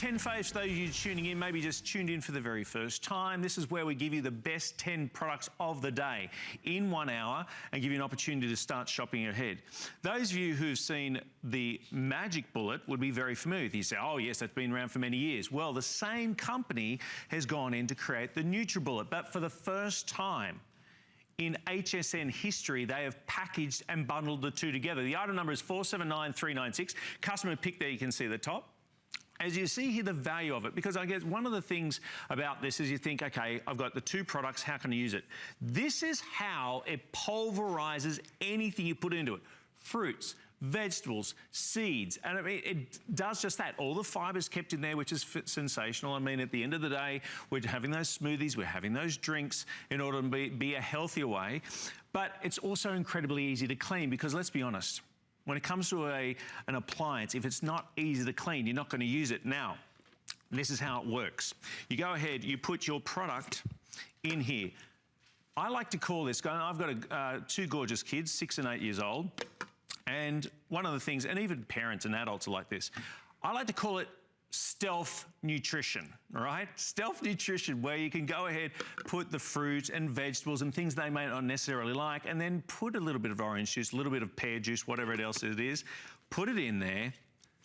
10 faves for those of you tuning in, maybe just tuned in for the very first time. This is where we give you the best 10 products of the day in 1 hour and give you an opportunity to start shopping ahead. Those of you who've seen the Magic Bullet would be very familiar. You say, oh yes, that's been around for many years. Well, the same company has gone in to create the NutriBullet, but for the first time in HSN history, they have packaged and bundled the two together. The item number is 479396. Customer pick there, you can see at the top. As you see here, the value of it, because I guess one of the things about this is you think, okay, I've got the two products, how can I use it? This is how it pulverizes anything you put into it. Fruits, vegetables, seeds, and I mean, it does just that. All the fibers kept in there, which is sensational. I mean, at the end of the day, we're having those smoothies, we're having those drinks in order to be a healthier way. But it's also incredibly easy to clean because let's be honest, when it comes to an appliance, if it's not easy to clean, you're not going to use it. Now, this is how it works. You go ahead, you put your product in here. I like to call this, I've got two gorgeous kids, 6 and 8 years old, and one of the things, and even parents and adults are like this, I like to call it stealth nutrition, all right? Stealth nutrition, where you can go ahead, put the fruit and vegetables and things they may not necessarily like, and then put a little bit of orange juice, a little bit of pear juice, whatever else it is, put it in there,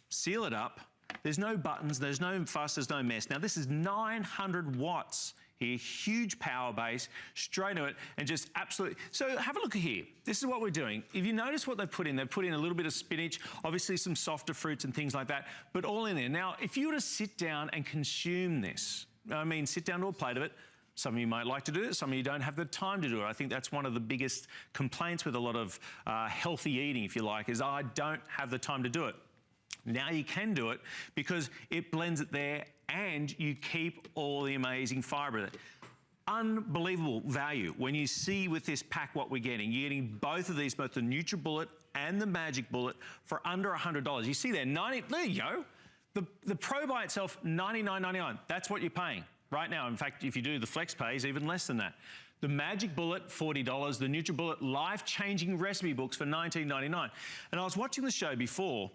seal it up. There's no buttons, there's no fuss, there's no mess. Now this is 900 watts here, huge power base, straight to it, and just absolutely. So have a look here. This is what we're doing. If you notice what they've put in a little bit of spinach, obviously some softer fruits and things like that, but all in there. Now, if you were to sit down and consume this, I mean, sit down to a plate of it, some of you might like to do it, some of you don't have the time to do it. I think that's one of the biggest complaints with a lot of healthy eating, if you like, is I don't have the time to do it. Now you can do it because it blends it there and you keep all the amazing fiber in it. Unbelievable value. When you see with this pack what we're getting, you're getting both of these, both the NutriBullet and the Magic Bullet for under $100. You see there, there you go. The Pro by itself, $99.99. That's what you're paying right now. In fact, if you do the Flex Pay, is even less than that. The Magic Bullet, $40. The NutriBullet life-changing recipe books for $19.99. And I was watching the show before.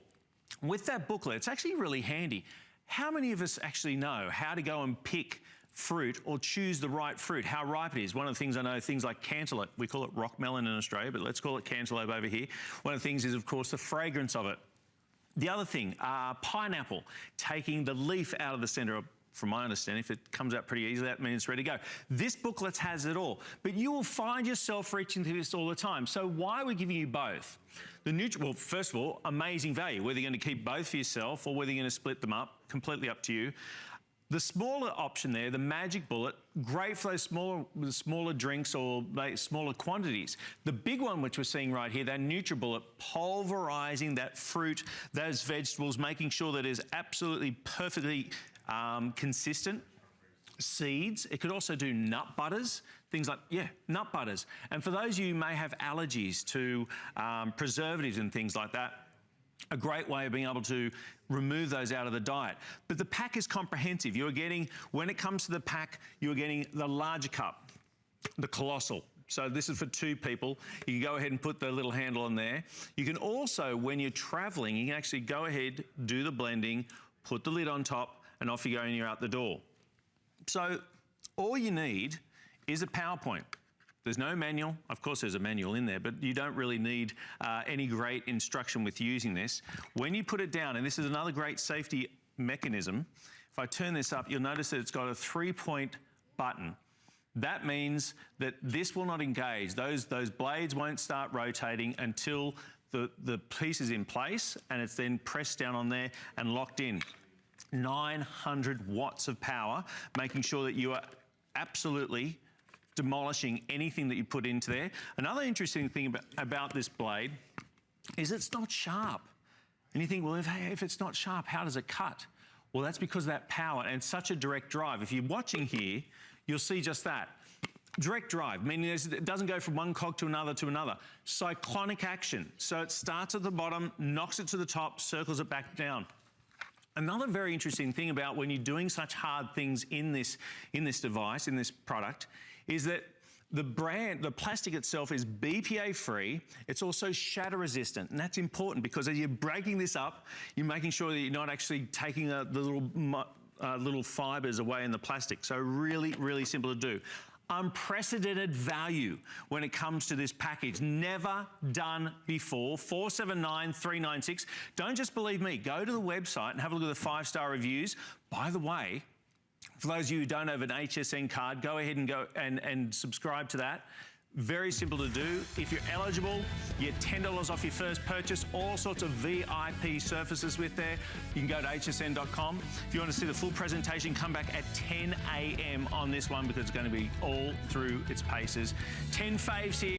With that booklet, it's actually really handy. How many of us actually know how to go and pick fruit or choose the right fruit, how ripe it is? One of the things I know, things like cantaloupe, we call it rock melon in Australia, but let's call it cantaloupe over here. One of the things is, of course, the fragrance of it. The other thing, pineapple, taking the leaf out of the center. From my understanding, if it comes out pretty easily, that means it's ready to go. This booklet has it all, but you will find yourself reaching through this all the time. So why are we giving you both? Well, first of all, amazing value, whether you're going to keep both for yourself or whether you're going to split them up, completely up to you. The smaller option there, the Magic Bullet, great for those smaller drinks or smaller quantities. The big one, which we're seeing right here, that NutriBullet, pulverizing that fruit, those vegetables, making sure that it is absolutely perfectly consistent. Seeds, it could also do nut butters, things like, nut butters. And for those of you who may have allergies to preservatives and things like that, a great way of being able to remove those out of the diet. But the pack is comprehensive. You're getting, when it comes to the pack, you're getting the larger cup, the colossal. So this is for 2 people. You can go ahead and put the little handle on there. You can also, when you're traveling, you can actually go ahead, do the blending, put the lid on top, and off you go and you're out the door. So all you need is a PowerPoint. There's no manual. Of course, there's a manual in there, but you don't really need any great instruction with using this. When you put it down, and this is another great safety mechanism, if I turn this up, you'll notice that it's got a 3-point button. That means that this will not engage. Those blades won't start rotating until the piece is in place and it's then pressed down on there and locked in. 900 watts of power, making sure that you are absolutely demolishing anything that you put into there. Another interesting thing about this blade is it's not sharp. And you think, well, if it's not sharp, how does it cut? Well, that's because of that power, and it's such a direct drive. If you're watching here, you'll see just that. Direct drive, meaning it doesn't go from one cog to another to another. Cyclonic action. So it starts at the bottom, knocks it to the top, circles it back down. Another very interesting thing about when you're doing such hard things in this device, in this product, is that The plastic itself is BPA free. It's also shatter resistant, and that's important because as you're breaking this up, you're making sure that you're not actually taking the little fibers away in the plastic. So really, really simple to do. Unprecedented value when it comes to this package. Never done before. $479,396. Don't just believe me. Go to the website and have a look at the 5-star reviews. By the way, for those of you who don't have an HSN card, go ahead and go and subscribe to that. Very simple to do. If you're eligible, you get $10 off your first purchase. All sorts of VIP services with there. You can go to hsn.com. If you want to see the full presentation, come back at 10 a.m. on this one because it's going to be all through its paces. 10 faves here.